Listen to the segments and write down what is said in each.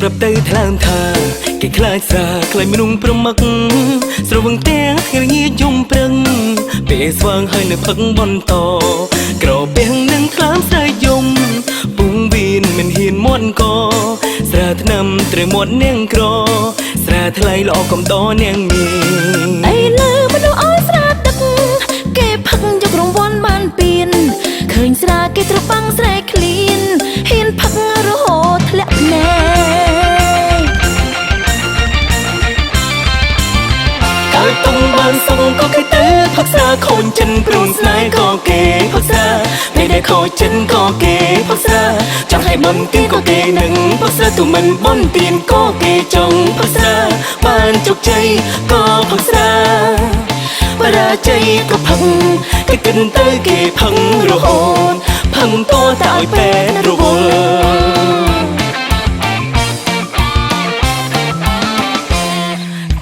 ប្រាប់ទៅថ្លើមថាគេខ្លាចសាខ្លាចមនុស្សប្រមឹកស្រវឹងទាំងគ្នាងាយយំប្រឹងពេលស្វាងហើយនៅផឹកបន្តក្រពាំងនឹងខ្លាមស្រីយំពុងវីនមិនហ៊ានមាត់កស្រាថ្នាំត្រូវមាត់នាងក្រស្រាថ្លៃល្អកំដរនាងមានអីលើមនុស្សអើយស្រាទឹកគេផឹកយករង្វាន់បានពៀនឃើញស្រាគេត្របាំងស្រែឃ្លានហ៊ានផឹករហូតធ្លាក់ភ្នែកកើតុងបានសុងក៏គេទៅផឹកស្រាខូនចិនព្រួនស្នេហ៍ក៏គេផឹកស្រាពេលដែលខូចចិនក៏គេផឹកស្រាចង់ឲ្យមិនទៀនក៏គេនឹងផឹកស្រាទូមិនបនទៀនក៏គេចង់ផឹកស្រាបានជោគជ័យក៏ផឹកស្រាបរាជ័យក៏ផឹកគេគិនទៅគេផឹករហូតផឹងតតែឲ្យពេនរវល់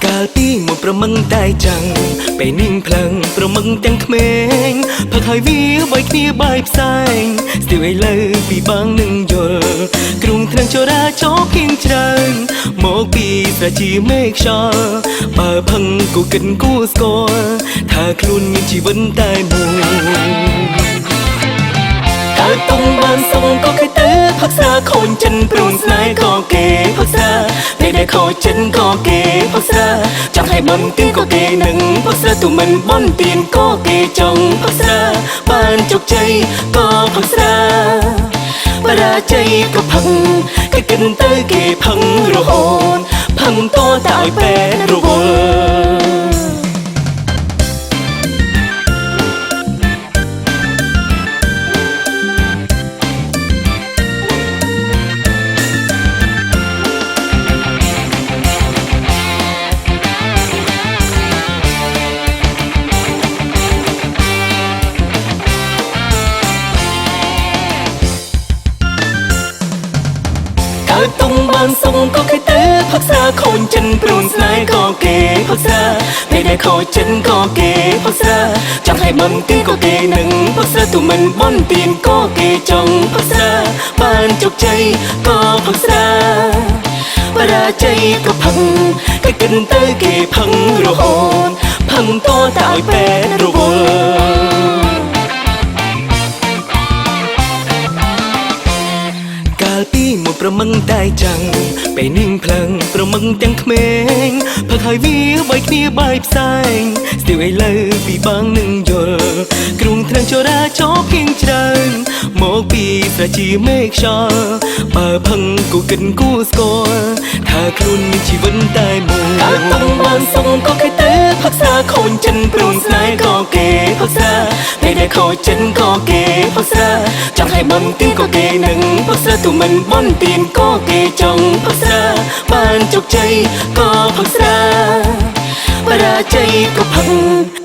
កាលពីមកប្រមឹងតែចាំងពេលនាងផ្លឹងប្រមឹងទាំងក្មេងផឹកឲ្យវាបីគ្នាបាយផ្សែងស្ទាវឥឡូវពីបាំងនឹងយល់គ្រុងថ្នាំចរាចរគៀងច្រើនមកពីស្រជាមេខ្យល់បើផឹងគូគិនគូស្គាល់ថាខ្លួនមានជីវិតតែមួយកើតតុងបានសុងក៏គេទៅផឹកស្រាខូនចិនព្រួនស្នេហ៍ក៏គេផឹកស្រាពេលដែលខូចចិនក៏គេផឹកស្រាចង់ឲ្យបនទៀនក៏គេនឹងផឹកស្រាទូមិនបនទៀនក៏គេចង់ផឹកស្រាបានជោគជ័យក៏ផឹកស្រាបរាជ័យក៏ផឹកគេគិនទៅគេផឹងរហូតផឹងតតែឲ្យពេនរវល់តុងបានសុងក៏គេទៅផឹកស្រាខូនចិនព្រួនស្នេហ៍ក៏គេផឹកស្រាពេលដែលខូចចិនក៏គេផឹកស្រាចង់ឲ្យបនទៀនក៏គេនឹងផឹកស្រាទូមិនបនទៀនក៏គេចង់ផឹកស្រាបានជោគជ័យក៏ផឹកស្រាបរាជ័យក៏ផឹកគេគិនទៅគេផឹងរហូតផឹងតតែឲ្យពេនរវល់ពីមកប្រមឹងតែចាំងពេលនាងផ្លឹងប្រមឹងទាំងក្មេងផឹកឲ្យវាបីគ្នាបាយផ្សែងស្ទាវឥឡូវពីបាំងនឹងយល់គ្រុងថ្នាំចរាចរគៀងច្រើនមកពីស្រជាមេខ្យល់បើផឹងគូគិនគូស្គាល់ថាខ្លួនមានជីវិតតែមួយកើតតុងបានសុងក៏គេទៅផឹកស្រាខូនចិនព្រួនស្នេហ៍ក៏គេផឹកស្រាពេលដែលខូចចិនក៏គេផឹកស្រាចង់ឲ្យបនទៀនក៏គេនឹងផឹកស្រាទូមិនបនទៀនក៏គេចង់ផឹកស្រាបានជោគជ័យក៏ផឹកស្រាបរាជ័យក៏ផឹក